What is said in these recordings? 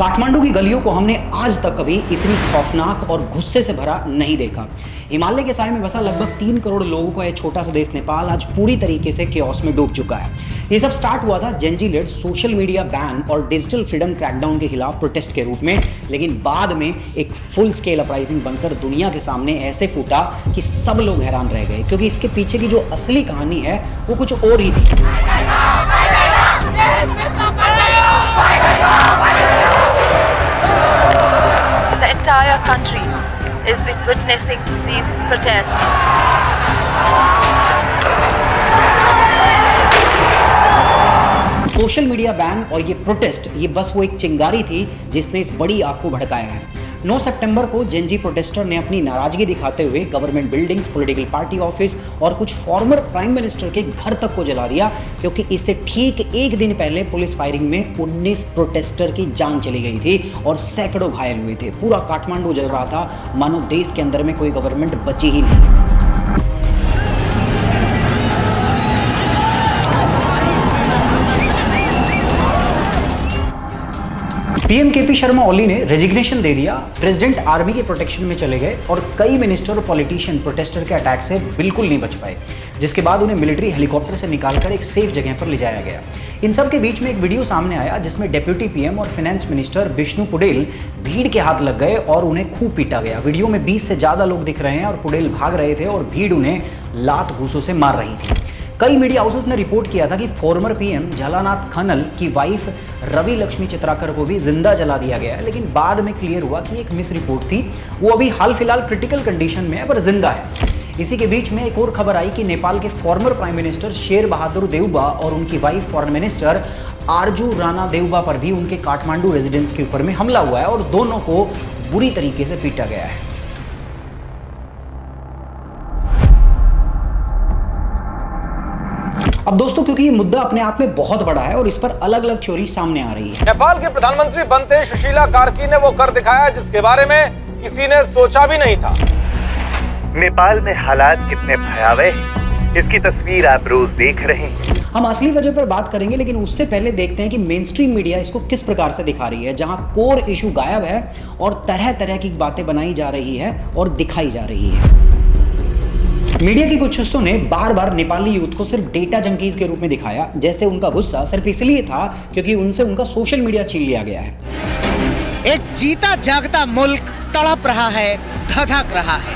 काठमांडू की गलियों को हमने आज तक कभी इतनी खौफनाक और गुस्से से भरा नहीं देखा। हिमालय के साए में बसा लगभग 3 करोड़ लोगों का यह छोटा सा देश नेपाल आज पूरी तरीके से केओस में डूब चुका है। ये सब स्टार्ट हुआ था जेन जी लेड सोशल मीडिया बैन और डिजिटल फ्रीडम क्रैकडाउन के खिलाफ प्रोटेस्ट के रूप में, लेकिन बाद में एक फुल स्केल अपराइजिंग बनकर दुनिया के सामने ऐसे फूटा कि सब लोग हैरान रह गए, क्योंकि इसके पीछे की जो असली कहानी है वो कुछ और ही थी। The entire country is witnessing these protests. Social media ban और ये प्रोटेस्ट ये बस वो एक चिंगारी थी जिसने इस बड़ी आग को भड़काया है। 9 सितंबर को जेन जी प्रोटेस्टर ने अपनी नाराजगी दिखाते हुए government buildings, political party office और कुछ फॉर्मर प्राइम मिनिस्टर के घर तक को जला दिया, क्योंकि इससे ठीक एक दिन पहले पुलिस फायरिंग में 19 प्रोटेस्टर की जान चली गई थी और सैकड़ों घायल हुए थे। पूरा काठमांडू जल रहा था, मानो देश के अंदर में कोई गवर्नमेंट बची ही नहीं। पीएम केपी शर्मा ओली ने रेजिग्नेशन दे दिया, प्रेसिडेंट आर्मी के प्रोटेक्शन में चले गए और कई मिनिस्टर और पॉलिटिशियन प्रोटेस्टर के अटैक से बिल्कुल नहीं बच पाए, जिसके बाद उन्हें मिलिट्री हेलीकॉप्टर से निकालकर एक सेफ जगह पर ले जाया गया। इन सब के बीच में एक वीडियो सामने आया जिसमें डेप्यूटी पीएम और फाइनेंस मिनिस्टर बिश्नू पुडेल भीड़ के हाथ लग गए और उन्हें खूब पीटा गया। वीडियो में 20 से ज्यादा लोग दिख रहे हैं और पुडेल भाग रहे थे और भीड़ उन्हें लात घूसों से मार रही थी। कई मीडिया हाउसेस ने रिपोर्ट किया था कि फॉर्मर पीएम झलानाथ खनल की वाइफ रवि लक्ष्मी चित्राकर को भी जिंदा जला दिया गया है, लेकिन बाद में क्लियर हुआ कि एक मिस रिपोर्ट थी। वो अभी हाल फिलहाल क्रिटिकल कंडीशन में है पर जिंदा है। इसी के बीच में एक और खबर आई कि नेपाल के former prime minister Sher Bahadur Deuba और उनकी वाइफ फॉरेन मिनिस्टर आरजू राणा देउबा पर भी उनके काठमांडू रेजिडेंस के ऊपर में हमला हुआ है और दोनों को बुरी तरीके से पीटा गया है। अब दोस्तों, क्योंकि ये मुद्दा अपने आप में बहुत बड़ा है और इस पर अलग अलग थ्योरी सामने आ रही है। नेपाल के प्रधानमंत्री बनते सुशीला कार्की ने वो कर दिखाया जिसके बारे में किसी ने सोचा भी नहीं था। नेपाल में हालात कितने भयावह हैं, इसकी तस्वीर आप रोज देख रहे हैं। हम असली वजह पर बात करेंगे, लेकिन उससे पहले देखते हैं कि मेन स्ट्रीम मीडिया इसको किस प्रकार से दिखा रही है, जहां कोर इशू गायब है और तरह तरह की बातें बनाई जा रही है और दिखाई जा रही है। मीडिया के कुछ हिस्सों ने बार बार नेपाली यूथ को सिर्फ डेटा जंकीज के रूप में दिखाया, जैसे उनका गुस्सा सिर्फ इसलिए था क्योंकि उनसे उनका सोशल मीडिया छीन लिया गया है। एक जीता जागता मुल्क तड़प रहा है, धधक रहा है।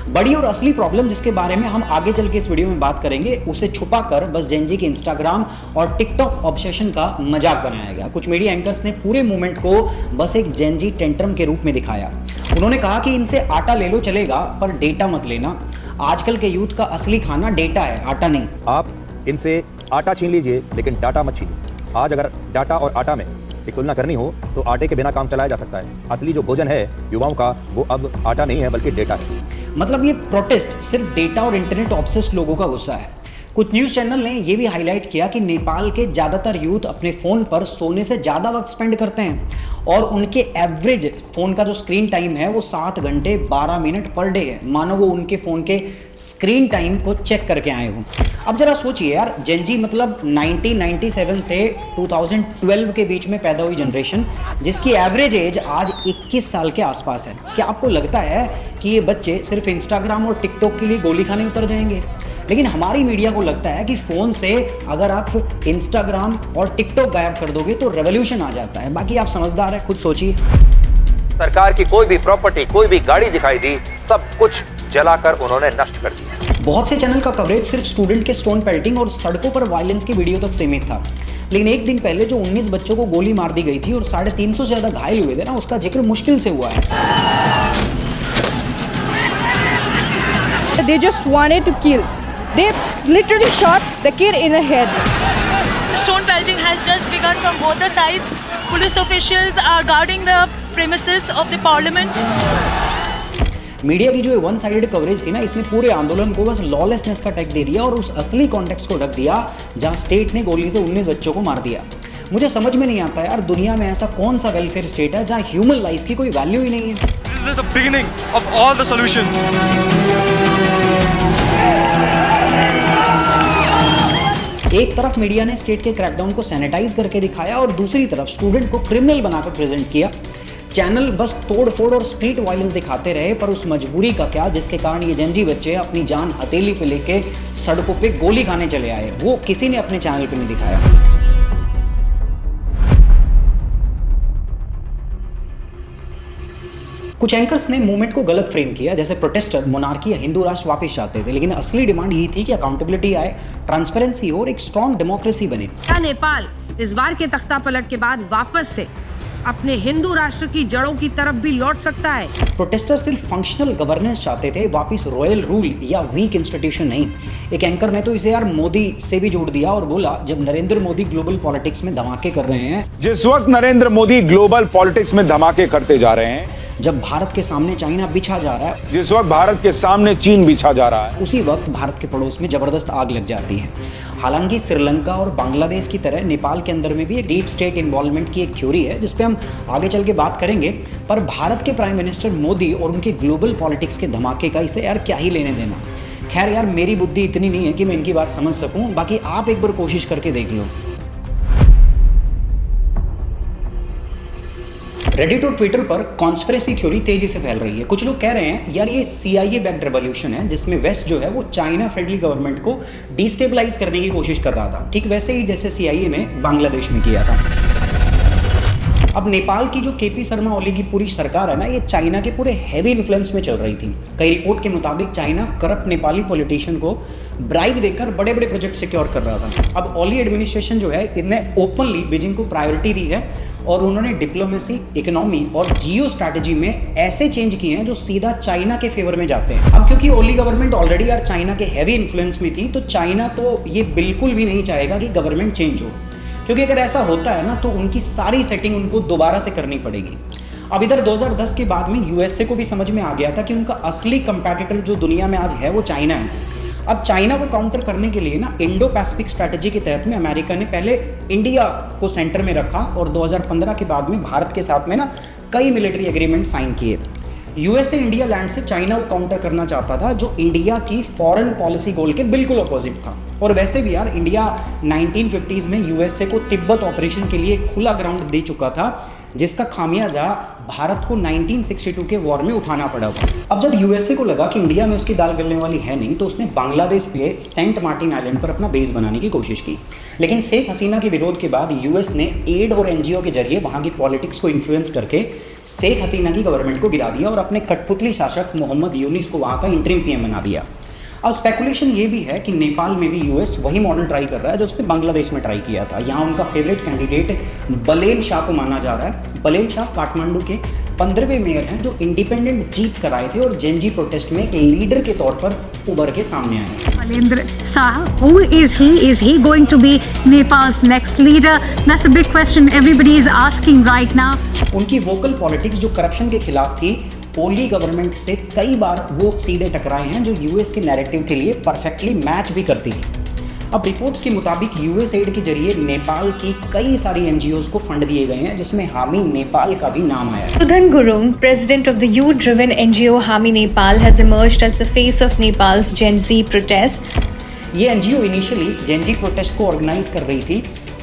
बड़ी और असली प्रॉब्लम जिसके बारे में हम आगे चल के इस वीडियो में बात करेंगे, उसे छुपाकर बस जेन जी के इंस्टाग्राम और टिकटॉक ऑब्सेशन का मजाक बनाया गया। कुछ मीडिया एंकर्स ने पूरे मूवमेंट को बस एक जेन जी टेंट्रम के रूप में दिखाया। उन्होंने कहा कि इनसे आटा ले लो चलेगा पर डेटा मत लेना। आजकल के यूथ का असली खाना डेटा है, आटा नहीं। आप इनसे आटा छीन लीजिए लेकिन डाटा मत छीनिए। आज अगर डाटा और आटा में एक तुलना करनी हो तो आटे के बिना काम चलाया जा सकता है। असली जो भोजन है युवाओं का वो अब आटा नहीं है बल्कि डेटा है। मतलब ये प्रोटेस्ट सिर्फ डेटा और इंटरनेट ऑब्सेस्ड लोगों का गुस्सा है। कुछ न्यूज़ चैनल ने यह भी हाईलाइट किया कि नेपाल के ज़्यादातर यूथ अपने फ़ोन पर सोने से ज़्यादा वक्त स्पेंड करते हैं और उनके एवरेज फ़ोन का जो स्क्रीन टाइम है वो 7 घंटे 12 मिनट पर डे है। मानो वो उनके फ़ोन के स्क्रीन टाइम को चेक करके आए हों। अब जरा सोचिए यार, जेन जी मतलब 1997 से 2012 के बीच में पैदा हुई जनरेशन, जिसकी एवरेज एज आज 21 साल के आसपास है। क्या आपको लगता है कि ये बच्चे सिर्फ इंस्टाग्राम और टिकटॉक के लिए गोली खाने उतर जाएंगे? लेकिन हमारी मीडिया को लगता है कि फ़ोन से अगर आप इंस्टाग्राम और टिकटॉक गायब कर दोगे तो रेवोल्यूशन आ जाता है। बाकी आप समझदार हैं, खुद सोचिए। सरकार की कोई भी प्रॉपर्टी, कोई भी गाड़ी दिखाई दी, सब कुछ जलाकर उन्होंने नष्ट कर दिया। बहुत से चैनल का कवरेज सिर्फ स्टूडेंट के स्टोन पेल्टिंग और सड़कों पर वायलेंस की वीडियो तक सीमित था, लेकिन एक दिन पहले जो 19 बच्चों को गोली मार दी गई थी और 350 से ज़्यादा घायल हुए थे ना, उसका जिक्र मुश्किल से हुआ है। They just wanted to kill. They literally shot the kid in the head. Stone pelting has just begun from both the sides. Police officials are guarding the premises of the parliament. Media की जो one sided coverage थी ना, इसने पूरे आंदोलन को बस lawlessness का टैग दे दिया और उस असली कॉन्टेक्स्ट को ढक दिया जहां स्टेट ने गोली से 19 बच्चों को मार दिया। मुझे समझ में नहीं आता यार, दुनिया में ऐसा कौन सा वेलफेयर स्टेट है जहां ह्यूमन लाइफ की कोई वैल्यू ही नहीं है। This is the beginning of all the solutions. एक तरफ मीडिया ने स्टेट के क्रैकडाउन को सैनिटाइज करके दिखाया और दूसरी तरफ स्टूडेंट को क्रिमिनल बनाकर प्रेजेंट किया। चैनल बस तोड़-फोड़ और स्ट्रीट वायलेंस दिखाते रहे, पर उस मजबूरी का क्या जिसके कारण ये जेंजी बच्चे अपनी जान हथेली पे लेके सड़कों पे गोली खाने चले आए, वो किसी ने अपने चैनल पे नहीं दिखाया। कुछ एंकर्स ने मूवमेंट को गलत फ्रेम किया, जैसे प्रोटेस्टर मोनार्की या हिंदू राष्ट्र वापस चाहते थे, लेकिन असली डिमांड यही थी कि अकाउंटेबिलिटी आए, ट्रांसपेरेंसी हो और एक स्ट्रॉन्ग डेमोक्रेसी बने। नेपाल इस बार के तख्ता पलट के बाद वापस से अपने हिंदू राष्ट्र की जड़ों की तरफ भी लौट सकता है। प्रोटेस्टर सिर्फ फंक्शनल गवर्नेंस चाहते थे, वापस रॉयल रूल या वीक इंस्टीट्यूशन नहीं। एक एंकर ने तो इसे यार मोदी से भी जोड़ दिया और बोला, जब नरेंद्र मोदी ग्लोबल पॉलिटिक्स में धमाके कर रहे हैं, जिस वक्त नरेंद्र मोदी ग्लोबल पॉलिटिक्स में धमाके करते जा रहे हैं, जब भारत के सामने चाइना बिछा जा रहा है, जिस वक्त भारत के सामने चीन बिछा जा रहा है, उसी वक्त भारत के पड़ोस में जबरदस्त आग लग जाती है। हालांकि श्रीलंका और बांग्लादेश की तरह नेपाल के अंदर में भी एक डीप स्टेट इन्वॉल्वमेंट की एक थ्योरी है, जिस पे हम आगे चल के बात करेंगे। पर भारत के प्राइम मिनिस्टर मोदी और उनके ग्लोबल पॉलिटिक्स के धमाके का इसे यार क्या ही लेने देना। खैर यार, मेरी बुद्धि इतनी नहीं है कि मैं इनकी बात समझ सकूं, बाकी आप एक बार कोशिश करके देख लो। रेडिट और ट्विटर पर कॉन्स्पिरेसी थ्योरी तेजी से फैल रही है। कुछ लोग कह रहे हैं यार ये CIA बैक्ड रेवोल्यूशन है, जिसमें वेस्ट जो है वो चाइना फ्रेंडली गवर्नमेंट को डिस्टेबलाइज करने की कोशिश कर रहा था, ठीक वैसे ही जैसे CIA ने बांग्लादेश में किया था। अब नेपाल की जो KP शर्मा ओली की पूरी सरकार है ना, ये चाइना के पूरे हैवी इन्फ्लुएंस में चल रही थी। कई रिपोर्ट के मुताबिक चाइना करप्ट नेपाली पॉलिटिशियन को ब्राइब देकर बड़े बड़े प्रोजेक्ट सिक्योर कर रहा था। अब ओली एडमिनिस्ट्रेशन जो है, इन्हें ओपनली बीजिंग को प्रायोरिटी दी है और उन्होंने डिप्लोमेसी, इकोनॉमी और जियो स्ट्रैटेजी में ऐसे चेंज किए हैं जो सीधा चाइना के फेवर में जाते हैं। अब क्योंकि ओली गवर्नमेंट ऑलरेडी यार चाइना के हैवी इन्फ्लुएंस में थी, तो चाइना तो ये बिल्कुल भी नहीं चाहेगा कि गवर्नमेंट चेंज हो, क्योंकि अगर ऐसा होता है ना तो उनकी सारी सेटिंग उनको दोबारा से करनी पड़ेगी। अब इधर 2010 के बाद में USA को भी समझ में आ गया था कि उनका असली कंपैटिटर जो दुनिया में आज है वो चाइना है। अब चाइना को काउंटर करने के लिए ना इंडो पैसिफिक स्ट्रैटेजी के तहत में अमेरिका ने पहले इंडिया को सेंटर में रखा और 2015 के बाद में भारत के साथ में ना कई मिलिट्री एग्रीमेंट साइन किए। USA इंडिया लैंड से चाइना को काउंटर करना चाहता था, जो इंडिया की फॉरेन पॉलिसी गोल के बिल्कुल अपोजिट था। और वैसे भी यार इंडिया 1950s में USA को तिब्बत ऑपरेशन के लिए खुला ग्राउंड दे चुका था, जिसका खामियाजा भारत को 1962 के वॉर में उठाना पड़ा। अब जब USA को लगा कि इंडिया में उसकी दाल गलने वाली है नहीं, तो उसने बांग्लादेश पे सेंट मार्टिन आइलैंड पर अपना बेस बनाने की कोशिश की। लेकिन शेख हसीना के विरोध के बाद US ने एड और NGO के जरिए वहाँ की पॉलिटिक्स को इन्फ्लुएंस करके शेख हसीना की गवर्नमेंट को गिरा दिया और अपने कठपुतली शासक मोहम्मद यूनिस को वहाँ का इंटरिम PM बना दिया। अब स्पेकुलेशन ये भी है कि नेपाल में भी US वही मॉडल ट्राई कर रहा है जो उसने बांग्लादेश में ट्राई किया था। यहाँ उनका फेवरेट कैंडिडेट बलेन शाह को माना जा रहा है। बलेन शाह काठमांडू के 15वें मेयर हैं, जो इंडिपेंडेंट जीत कर आए थे और जेनजी प्रोटेस्ट में एक लीडर के तौर पर उभर के सामने आए। Balendra Shah, who is he? Is he going to be Nepal's next leader? That's a big question everybody is asking right now. उनकी वोकल पॉलिटिक्स जो करप्शन के खिलाफ थी, ओली गवर्नमेंट से कई बार वो सीधे टकराए हैं, जो US के नैरेटिव के लिए परफेक्टली मैच भी करती है। अब रिपोर्ट्स के मुताबिक USAID के जरिए नेपाल की कई सारी NGOs को फंड दिए गए हैं, जिसमें हामी नेपाल का भी नाम आया है। Sudhan Gurung, president of the youth-driven NGO Hami Nepal, has emerged as the face of Nepal's Gen Z protest. ये NGO initially Gen Z protest को ऑर्गेनाइज कर रही थी।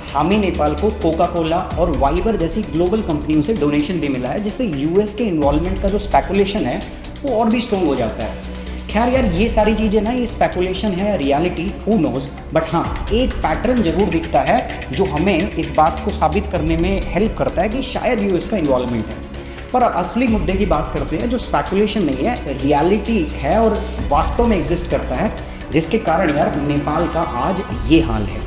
हामी नेपाल को कोका कोला और वाइबर जैसी ग्लोबल कंपनियों से डोनेशन भी मिला है, जिससे US के इन्वॉल्वमेंट का जो स्पेकुलेशन है वो और भी स्ट्रॉन्ग हो जाता है। खैर यार, ये सारी चीज़ें ना, ये स्पेकुलेशन है, रियलिटी हु नोज, बट हाँ एक पैटर्न जरूर दिखता है जो हमें इस बात को साबित करने में हेल्प करता है कि शायद US का इन्वॉल्वमेंट है। पर असली मुद्दे की बात करते हैं, जो स्पेकुलेशन नहीं है, रियलिटी है और वास्तव में एग्जिस्ट करता है, जिसके कारण यार नेपाल का आज ये हाल है।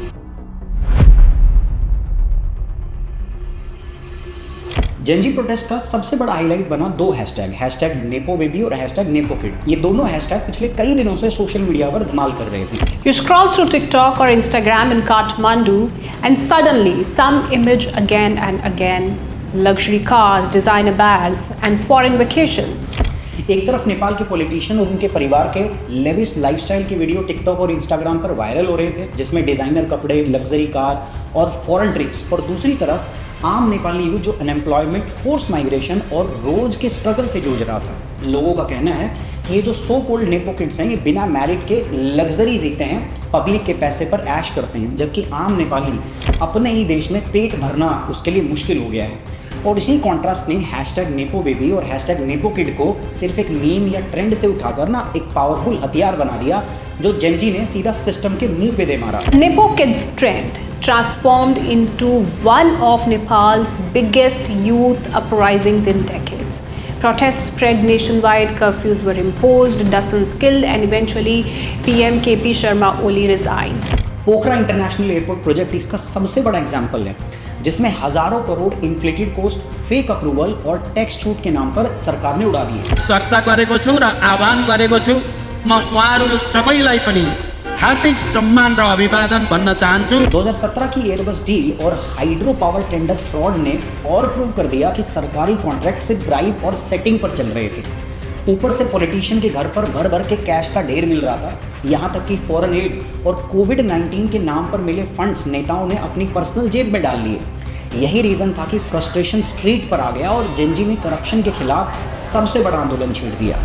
जेनजी प्रोटेस्ट का सबसे बड़ा हाईलाइट बना दो हैशटैग नेपोबेबी और #नेपोकिड। ये दोनों हैशटैग पिछले कई दिनों से सोशल मीडिया पर धमाल कर रहे थे। You scroll through TikTok or Instagram in Kathmandu and suddenly some image again and again, luxury cars, designer bags and foreign vacations. एक तरफ नेपाल के पॉलिटिशियन और उनके परिवार के लेविश लाइफस्टाइल के वीडियो टिकटॉक और इंस्टाग्राम पर वायरल हो रहे थे, जिसमें डिजाइनर कपड़े, लग्जरी कार और फॉरेन ट्रिप्स, और दूसरी तरफ आम नेपाली यूथ जो अनएम्प्लॉयमेंट, फोर्स माइग्रेशन और रोज के स्ट्रगल से जूझ रहा था। लोगों का कहना है कि ये जो सो कोल्ड नेपो किड्स हैं ये बिना मैरिट के लग्जरी जीते हैं, पब्लिक के पैसे पर ऐश करते हैं, जबकि आम नेपाली अपने ही देश में पेट भरना उसके लिए मुश्किल हो गया है। और इसी कॉन्ट्रास्ट ने हैशटैग नेपो बेबी और हैशटैग नेपो किड को सिर्फ एक मीम या ट्रेंड से उठाकर ना एक पावरफुल हथियार बना दिया, जो जेनजी ने सीधा सिस्टम के मुंह पे दे मारा। Nepo Kids trend transformed into one of Nepal's biggest youth uprisings in decades. Protests spread nationwide, curfews were imposed, dozens killed, and eventually PM KP Sharma Oli resigned. Pokhara international airport project इसका सबसे बड़ा example है, जिसमें हजारों crore inflated cost, fake approval और tax छूट के नाम पर सरकार ने उड़ा दिए। चर्चा गरेको छु र आह्वान गरेको छु, म उहाँहरू सबैलाई पनि हार्दिक सम्मान र अभिवादन भन्न चाहन्छु। 2017 की एयरबस डील और हाइड्रो पावर टेंडर फ्रॉड ने और प्रूव कर दिया कि सरकारी कॉन्ट्रैक्ट से ब्राइब और सेटिंग पर चल रहे थे। ऊपर से पॉलिटिशियन के घर पर भर भर के कैश का ढेर मिल रहा था, यहाँ तक कि फॉरेन एड और कोविड-19 के नाम पर मिले फंड्स नेताओं ने अपनी पर्सनल जेब में डाल लिए। यही रीज़न था कि फ्रस्ट्रेशन स्ट्रीट पर आ गया और जेनजी ने करप्शन के खिलाफ सबसे बड़ा आंदोलन छेड़ दिया।